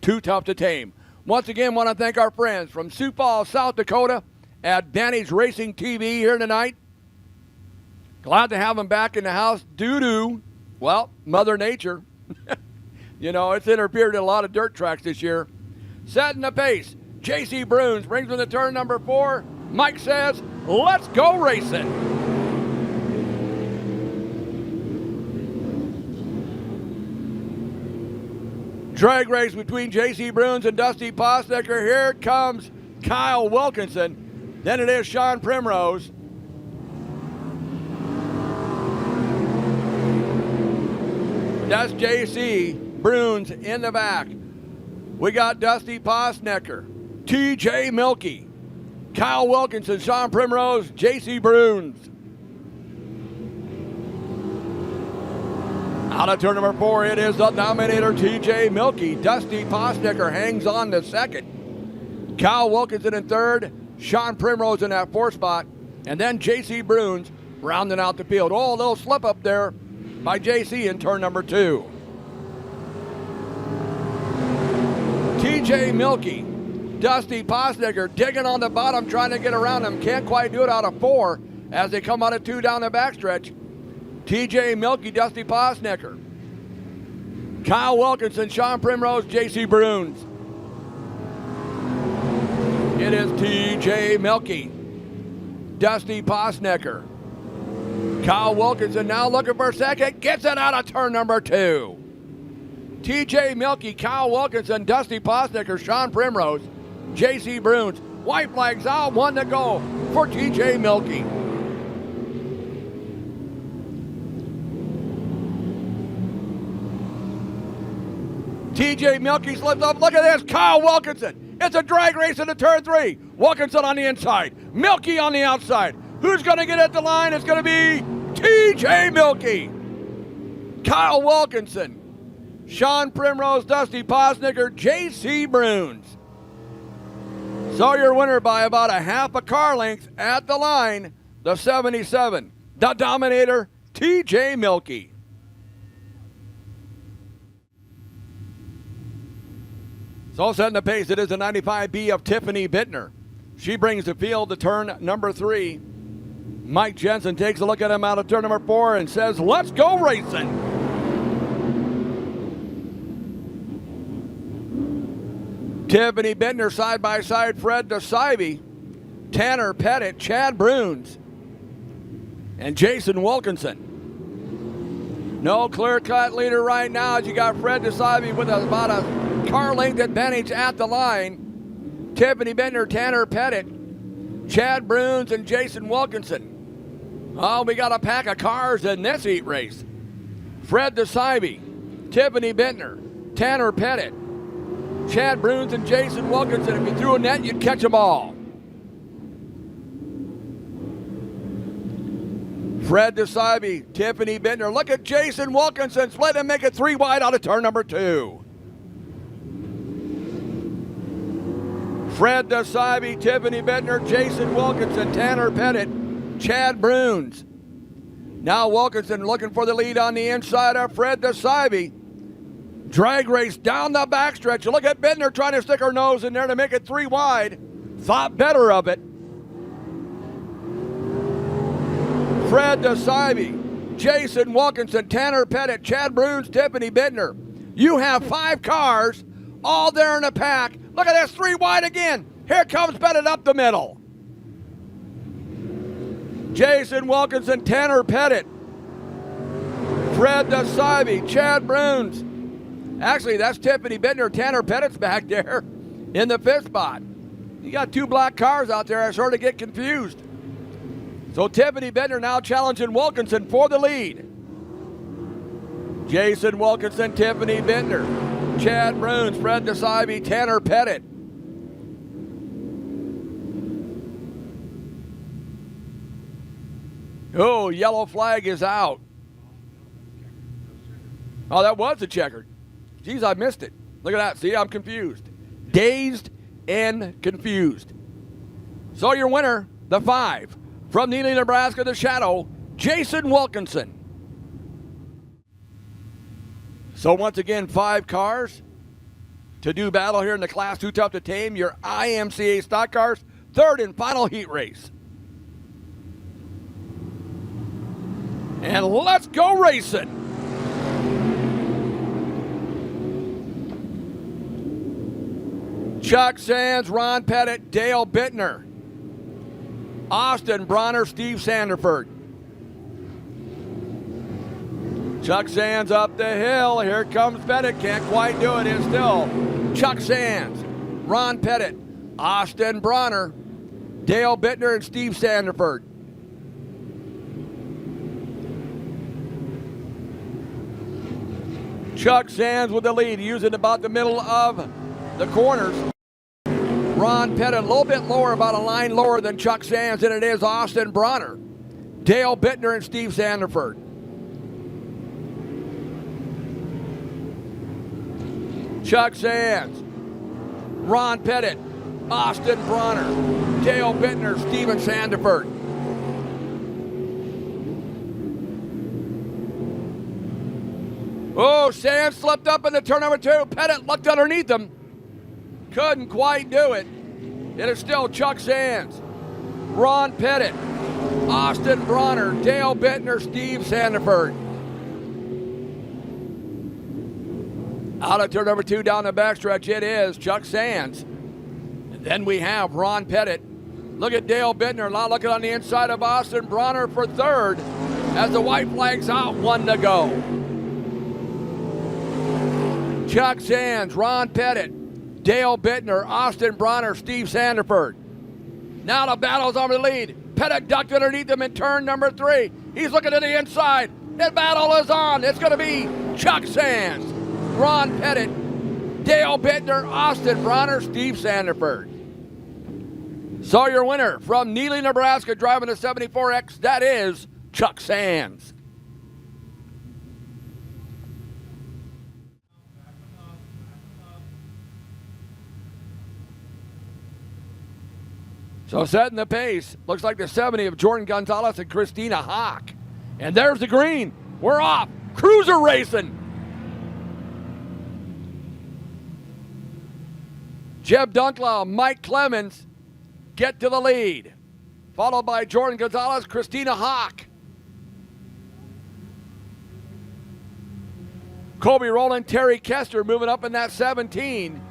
too tough to tame. Once again, want to thank our friends from Sioux Falls, South Dakota at Vantage Racing TV here tonight. Glad to have them back in the house due to, well, Mother Nature. You know, it's interfered in a lot of dirt tracks this year. Setting the pace, J.C. Bruns brings them to turn number 4. Mike says, let's go racing. Drag race between J.C. Bruns and Dusty Posnicker. Here comes Kyle Wilkinson. Then it is Sean Primrose. That's J.C. Bruns in the back. We got Dusty Posnicker, T.J. Milky, Kyle Wilkinson, Sean Primrose, J.C. Bruns. Out of turn number 4, it is the Dominator, T.J. Milky. Dusty Posnicker hangs on to second. Kyle Wilkinson in third. Sean Primrose in that 4th spot. And then J.C. Bruns rounding out the field. Oh, a little slip up there by J.C. in turn number 2. T.J. Milky, Dusty Posnicker digging on the bottom, trying to get around him. Can't quite do it out of 4 as they come out of 2 down the backstretch. T.J. Milky, Dusty Posnicker, Kyle Wilkinson, Sean Primrose, J.C. Bruns. It is T.J. Milky, Dusty Posnicker, Kyle Wilkinson now looking for second, gets it out of turn number 2. T.J. Milky, Kyle Wilkinson, Dusty Posnicker, Sean Primrose, J.C. Bruns. White flags out, 1 to go for T.J. Milky. T.J. Milky slips up. Look at this. Kyle Wilkinson. It's a drag race into turn 3. Wilkinson on the inside. Milky on the outside. Who's going to get at the line? It's going to be T.J. Milky. Kyle Wilkinson. Sean Primrose, Dusty Posnicker, J.C. Bruns. So your winner by about a half a car length at the line, the 77, the Dominator, T.J. Milky. So setting the pace, it is the 95B of Tiffany Bittner. She brings the field to turn number 3. Mike Jensen takes a look at him out of turn number 4 and says, let's go racing. Tiffany Bittner side by side, Fred DeSivey, Tanner Pettit, Chad Bruns, and Jason Wilkinson. No clear-cut leader right now as you got Fred DeSivey with about a car length advantage at the line. Tiffany Bittner, Tanner Pettit, Chad Bruns, and Jason Wilkinson. Oh, we got a pack of cars in this heat race. Fred DeSivey, Tiffany Bittner, Tanner Pettit, Chad Bruns, and Jason Wilkinson. If you threw a net, you'd catch them all. Fred DeSivey, Tiffany Bittner. Look at Jason Wilkinson split and make it 3 wide out of turn number 2. Fred DeSivey, Tiffany Bittner, Jason Wilkinson, Tanner Pettit, Chad Bruns. Now Wilkinson looking for the lead on the inside of Fred DeSivey. Drag race down the backstretch. Look at Bittner trying to stick her nose in there to make it 3 wide. Thought better of it. Fred DeSivey, Jason Wilkinson, Tanner Pettit, Chad Bruns, Tiffany Bittner. You have 5 cars all there in the pack. Look at this, 3 wide again. Here comes Pettit up the middle. Jason Wilkinson, Tanner Pettit, Fred DeSivey, Chad Bruns. Actually, that's Tiffany Bittner. Tanner Pettit's back there in the 5th spot. You got 2 black cars out there. I sort of get confused. So Tiffany Bittner now challenging Wilkinson for the lead. Jason Wilkinson, Tiffany Bittner, Chad Bruns, Fred DeSivey, Tanner Pettit. Oh, yellow flag is out. Oh, that was a checkered. Geez, I missed it. Look at that. See, I'm confused. Dazed and confused. So your winner, the 5, from Neely, Nebraska, the Shadow, Jason Wilkinson. So once again, 5 cars, to do battle here in the Class 2 Tough to Tame, your IMCA Stock Cars, third and final heat race. And let's go racing. Chuck Sands, Ron Pettit, Dale Bittner, Austin Bronner, Steve Sanderford. Chuck Sands up the hill. Here comes Pettit. Can't quite do it. It's still Chuck Sands, Ron Pettit, Austin Bronner, Dale Bittner, and Steve Sanderford. Chuck Sands with the lead, using about the middle of the corners. Ron Pettit a little bit lower, about a line lower than Chuck Sands, and it is Austin Bronner, Dale Bittner, and Steve Sanderford. Chuck Sands, Ron Pettit, Austin Bronner, Dale Bittner, Steven Sanderford. Oh, Sands slipped up in the turn number 2. Pettit looked underneath him. Couldn't quite do it. It is still Chuck Sands, Ron Pettit, Austin Bronner, Dale Bittner, Steve Sanderford. Out of turn number 2 down the backstretch, it is Chuck Sands. And then we have Ron Pettit. Look at Dale Bittner now looking on the inside of Austin Bronner for third as the white flag's out, 1 to go. Chuck Sands, Ron Pettit, Dale Bittner, Austin Bronner, Steve Sanderford. Now the battle's on the lead. Pettit ducked underneath him in turn number 3. He's looking to the inside. The battle is on. It's going to be Chuck Sands, Ron Pettit, Dale Bittner, Austin Bronner, Steve Sanderford. So your winner from Neely, Nebraska, driving a 74X, that is Chuck Sands. So setting the pace, looks like the 70 of Jordan Gonzalez and Christina Hawk. And there's the green. We're off. Cruiser racing. Jeb Dunklau, Mike Clemens get to the lead, followed by Jordan Gonzalez, Christina Hawk. Colby Rowland, Terry Kester moving up in that 17.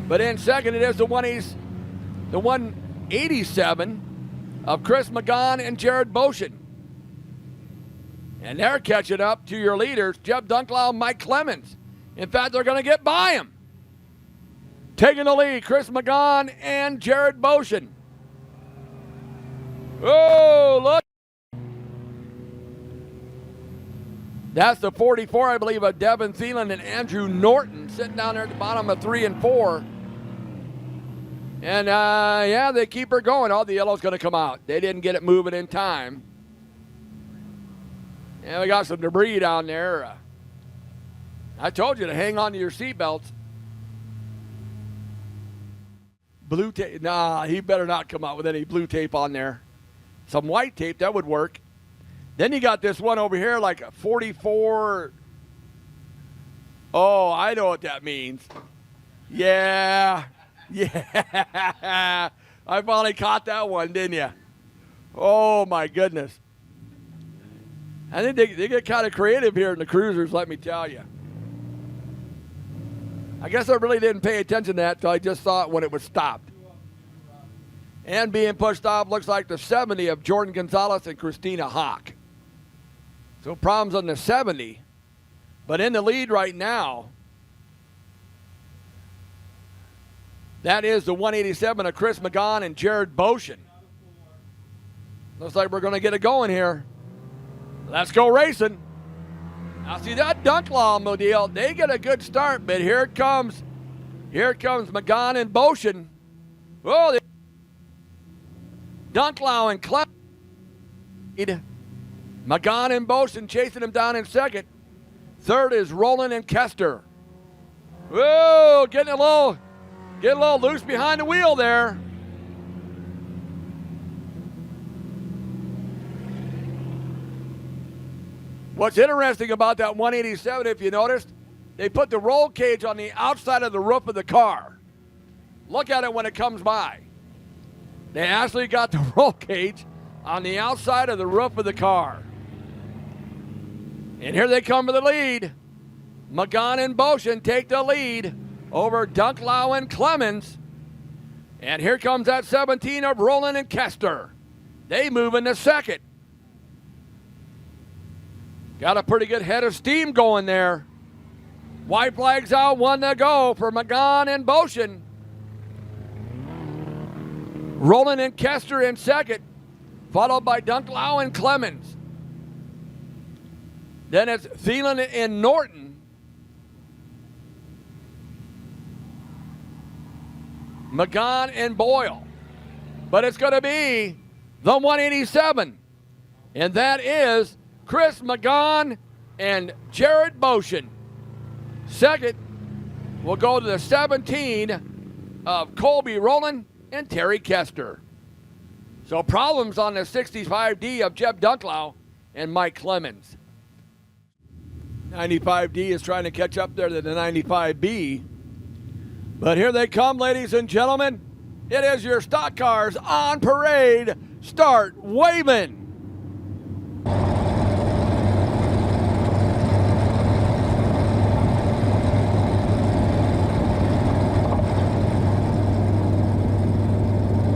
But in second, it is the 187 of Chris McGon and Jared Boshin. And they're catching up to your leaders, Jeb Dunklau, Mike Clemens. In fact, they're going to get by him. Taking the lead, Chris McGon and Jared Boshin. Oh, look. That's the 44, I believe, of Devin Thielen and Andrew Norton sitting down there at the bottom of 3 and 4. And, yeah, they keep her going. Oh, the yellow's going to come out. They didn't get it moving in time. And we got some debris down there. I told you to hang on to your seatbelts. Blue tape. Nah, he better not come out with any blue tape on there. Some white tape, that would work. Then you got this one over here, like a 44. Oh, I know what that means. Yeah. Yeah. I finally caught that one, didn't you? Oh, my goodness. I think they get kind of creative here in the cruisers, let me tell you. I guess I really didn't pay attention to that until I just saw it when it was stopped. And being pushed off looks like the 70 of Jordan Gonzalez and Christina Hawk. So problems on the 70. But in the lead right now, that is the 187 of Chris McGon and Jared Boshin. Looks like we're going to get it going here. Let's go racing. Now see that Dunklau Mobile, they get a good start, but here it comes. Here it comes McGon and Boshin. Oh, Dunklau and Clemens. McGon and Boshin chasing him down in second. Third is Rowland and Kester. Whoa, getting a little loose behind the wheel there. What's interesting about that 187, if you noticed, they put the roll cage on the outside of the roof of the car. Look at it when it comes by. They actually got the roll cage on the outside of the roof of the car. And here they come for the lead. McGahn and Boshin take the lead over Dunklau and Clemens. And here comes that 17 of Rowland and Kester. They move into second. Got a pretty good head of steam going there. White flags out, 1 to go for McGahn and Boshin. Rowland and Kester in second, followed by Dunklau and Clemens. Then it's Thielen and Norton. McGahn and Boyle. But it's going to be the 187. And that is Chris McGahn and Jared Boshin. Second, we'll go to the 17 of Colby Rowland and Terry Kester. So problems on the 65D of Jeb Dunklau and Mike Clemens. 95D is trying to catch up there to the 95B. But here they come, ladies and gentlemen. It is your stock cars on parade. Start waving.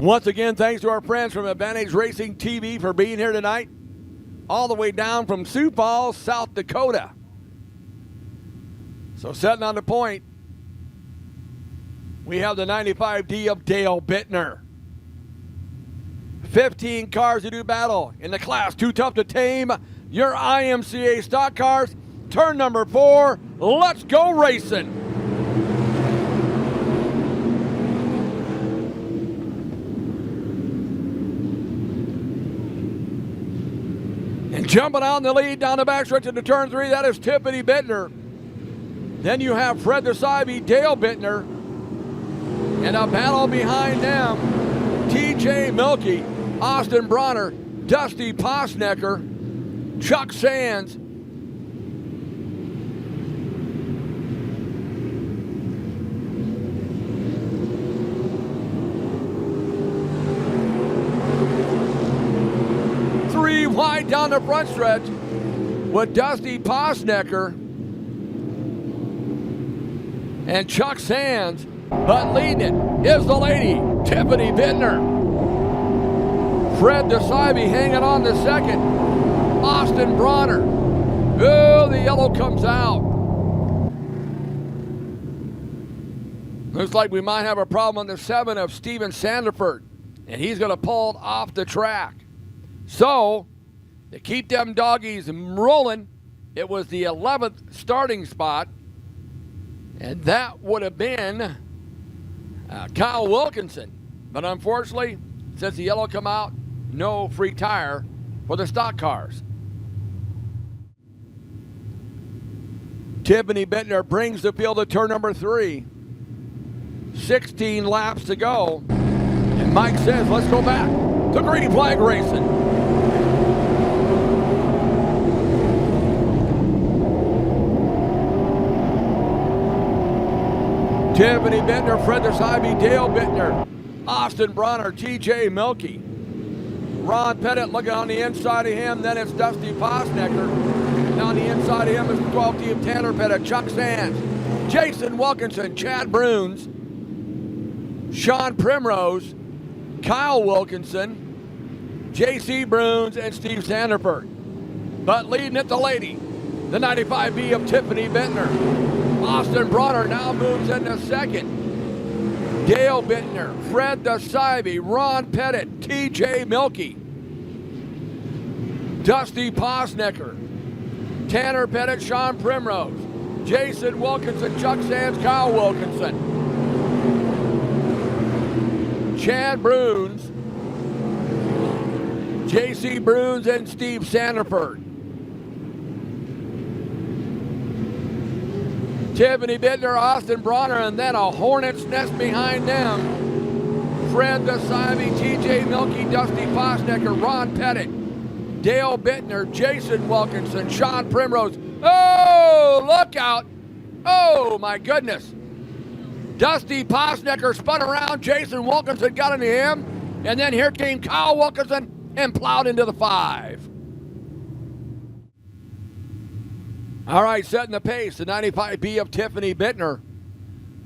Once again, thanks to our friends from Advantage Racing TV for being here tonight, all the way down from Sioux Falls, South Dakota. So setting on the point, we have the 95D of Dale Bittner. 15 cars to do battle in the class too tough to tame. Your IMCA Stock Cars, turn number 4. Let's go racing. And jumping out in the lead down the backstretch into turn 3, that is Tiffany Bittner. Then you have Fred DeSibe, Dale Bittner. And a battle behind them, TJ Milkey, Austin Bronner, Dusty Posnecker, Chuck Sands. Three wide down the front stretch with Dusty Posnecker and Chuck Sands. But leading it is the lady, Tiffany Bittner. Fred DeSibe hanging on to second. Austin Bronner. Oh, the yellow comes out. Looks like we might have a problem on the 7 of Steven Sanderford. And he's going to pull it off the track. So, to keep them doggies rolling, it was the 11th starting spot. And that would have been Kyle Wilkinson. But unfortunately, since the yellow come out, no free tire for the stock cars. Tiffany Bittner brings the field to turn number 3. 16 laps to go. And Mike says, let's go back to green flag racing. Tiffany Bittner, Fred DeSibe, Dale Bittner, Austin Bronner, TJ Milkey, Ron Pettit looking on the inside of him. Then it's Dusty Posnecker. And on the inside of him is the 12th team, Tanner Pettit, Chuck Sands, Jason Wilkinson, Chad Bruns, Sean Primrose, Kyle Wilkinson, J.C. Bruns, and Steve Sanderford. But leading it, the lady, the 95B of Tiffany Bittner. Austin Bronner now moves into second. Dale Bittner, Fred DeSibe, Ron Pettit, TJ Milkey, Dusty Posnecker, Tanner Pettit, Sean Primrose, Jason Wilkinson, Chuck Sands, Kyle Wilkinson, Chad Bruns, J.C. Bruns, and Steve Sanderford. Tiffany Bittner, Austin Bronner, and then a hornet's nest behind them. Fred DeSibe, TJ Milkey, Dusty Posnecker, Ron Pettit, Dale Bittner, Jason Wilkinson, Sean Primrose. Oh, look out. Oh, my goodness. Dusty Posnecker spun around. Jason Wilkinson got into him. And then here came Kyle Wilkinson and plowed into the 5. All right, setting the pace, the 95B of Tiffany Bittner.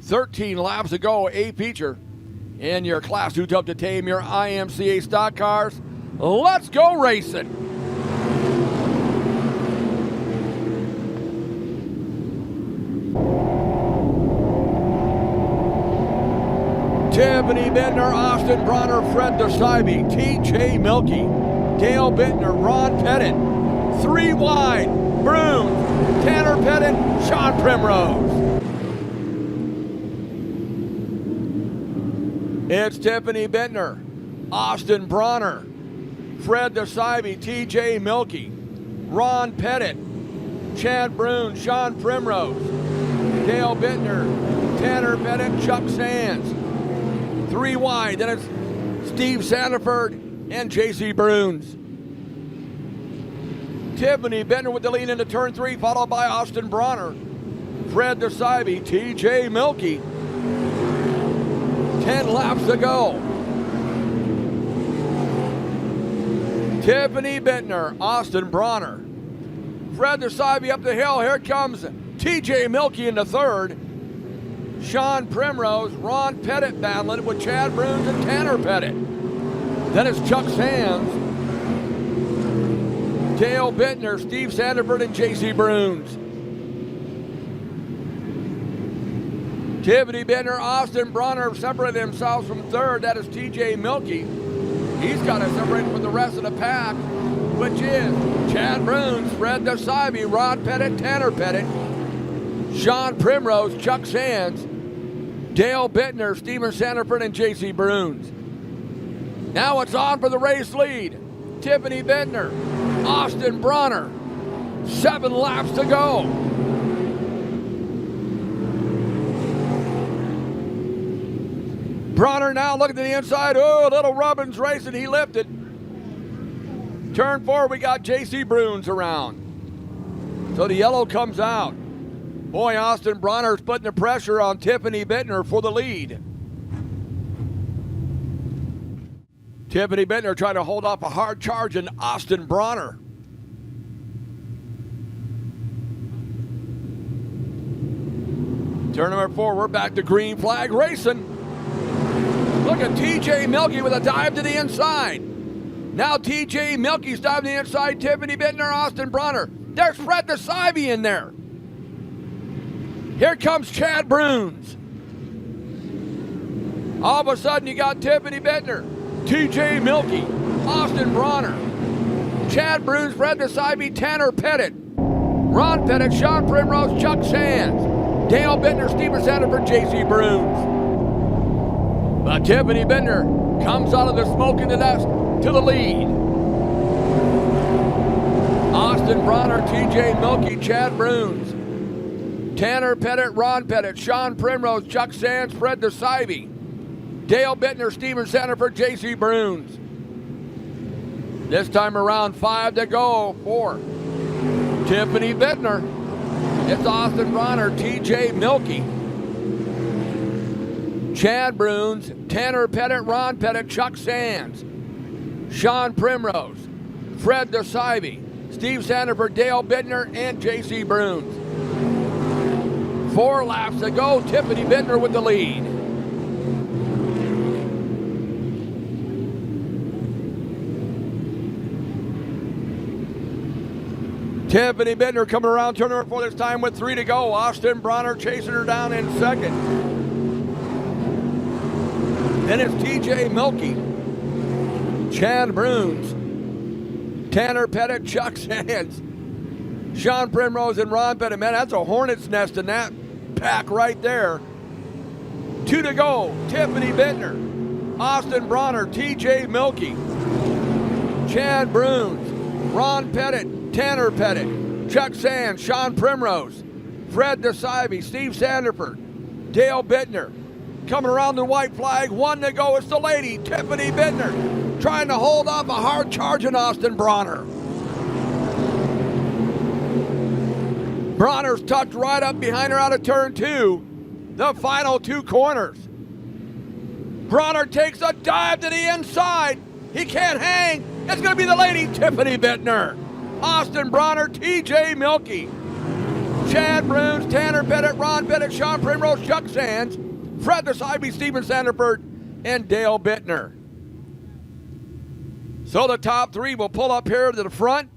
13 laps to go, a feature in your Class 2 Tough to Tame, your IMCA Stock Cars. Let's go racing. Tiffany Bittner, Austin Bronner, Fred DeSibe, TJ Milky, Dale Bittner, Ron Pettit. 3 wide, Bruins, Tanner Pettit, Sean Primrose. It's Tiffany Bittner, Austin Bronner, Fred DeSibe, TJ Milky, Ron Pettit, Chad Bruins, Sean Primrose, Dale Bittner, Tanner Pettit, Chuck Sands. 3 wide, then it's Steve Sandiford and J.C. Bruins. Tiffany Bittner with the lead into turn 3, followed by Austin Bronner, Fred DeSibe, T.J. Milky. 10 laps to go. Tiffany Bittner, Austin Bronner, Fred DeSibe up the hill. Here comes T.J. Milky in the 3rd. Sean Primrose, Ron Pettit battling with Chad Bruins and Tanner Pettit. Then it's Chuck Sands, Dale Bittner, Steve Sandiford, and J.C. Bruins. Tiffany Bittner, Austin Bronner separated themselves from 3rd. That is T.J. Milky. He's got to separate from the rest of the pack, which is Chad Bruins, Fred DeSibe, Ron Pettit, Tanner Pettit, Sean Primrose, Chuck Sands, Dale Bittner, Steven Sandiford, and J.C. Bruins. Now it's on for the race lead. Tiffany Bittner, Austin Bronner. 7 laps to go. Bronner now looking to the inside. Oh, little Robbins racing. He lifted. Turn 4, we got J.C. Bruins around. So the yellow comes out. Boy, Austin Bronner's putting the pressure on Tiffany Bittner for the lead. Tiffany Bittner trying to hold off a hard charge in Austin Bronner. Turn number 4, we're back to green flag racing. Look at TJ Milky with a dive to the inside. Now TJ Milky's diving to the inside. Tiffany Bittner, Austin Bronner. There's Fred DeSibe in there. Here comes Chad Bruins. All of a sudden, you got Tiffany Bittner, T.J. Milky, Austin Bronner, Chad Bruins, Fred DeSibe, Tanner Pettit, Ron Pettit, Sean Primrose, Chuck Sands, Dale Bittner, Steven Sandiford, J.C. Bruins. But Tiffany Bittner comes out of the smoke and the dust to the lead. Austin Bronner, T.J. Milky, Chad Bruins, Tanner Pettit, Ron Pettit, Sean Primrose, Chuck Sands, Fred DeSibe, Dale Bittner, Steven Sandiford, J.C. Bruins. This time around, 5 to go for Tiffany Bittner. It's Austin Bronner, T.J. Milky, Chad Bruins, Tanner Pettit, Ron Pettit, Chuck Sands, Sean Primrose, Fred DeSibe, Steve Sandiford, Dale Bittner, and J.C. Bruins. 4 laps to go. Tiffany Bittner with the lead. Tiffany Bittner coming around turn number 4 this time with 3 to go. Austin Bronner chasing her down in 2nd. Then it's TJ Milky, Chad Bruins, Tanner Pettit, Chuck Sands, Sean Primrose, and Ron Pettit. Man, that's a hornet's nest in that pack right there. 2 to go. Tiffany Bittner, Austin Bronner, TJ Milky, Chad Bruins, Ron Pettit, Tanner Pettit, Chuck Sands, Sean Primrose, Fred DeSibe, Steve Sandiford, Dale Bittner. Coming around the white flag, 1 to go. It's the lady, Tiffany Bittner, trying to hold off a hard charge in Austin Bronner. Bronner's tucked right up behind her out of turn 2. The final 2 corners. Bronner takes a dive to the inside. He can't hang. It's going to be the lady, Tiffany Bittner. Austin Bronner, TJ Milky. Chad Bruns, Tanner Bennett, Ron Bennett, Sean Primrose, Chuck Sands, Fred Desaibe, Steven Sanderford, and Dale Bittner. So the top 3 will pull up here to the front.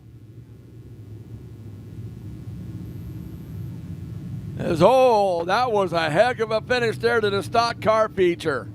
That was a heck of a finish there to the stock car feature.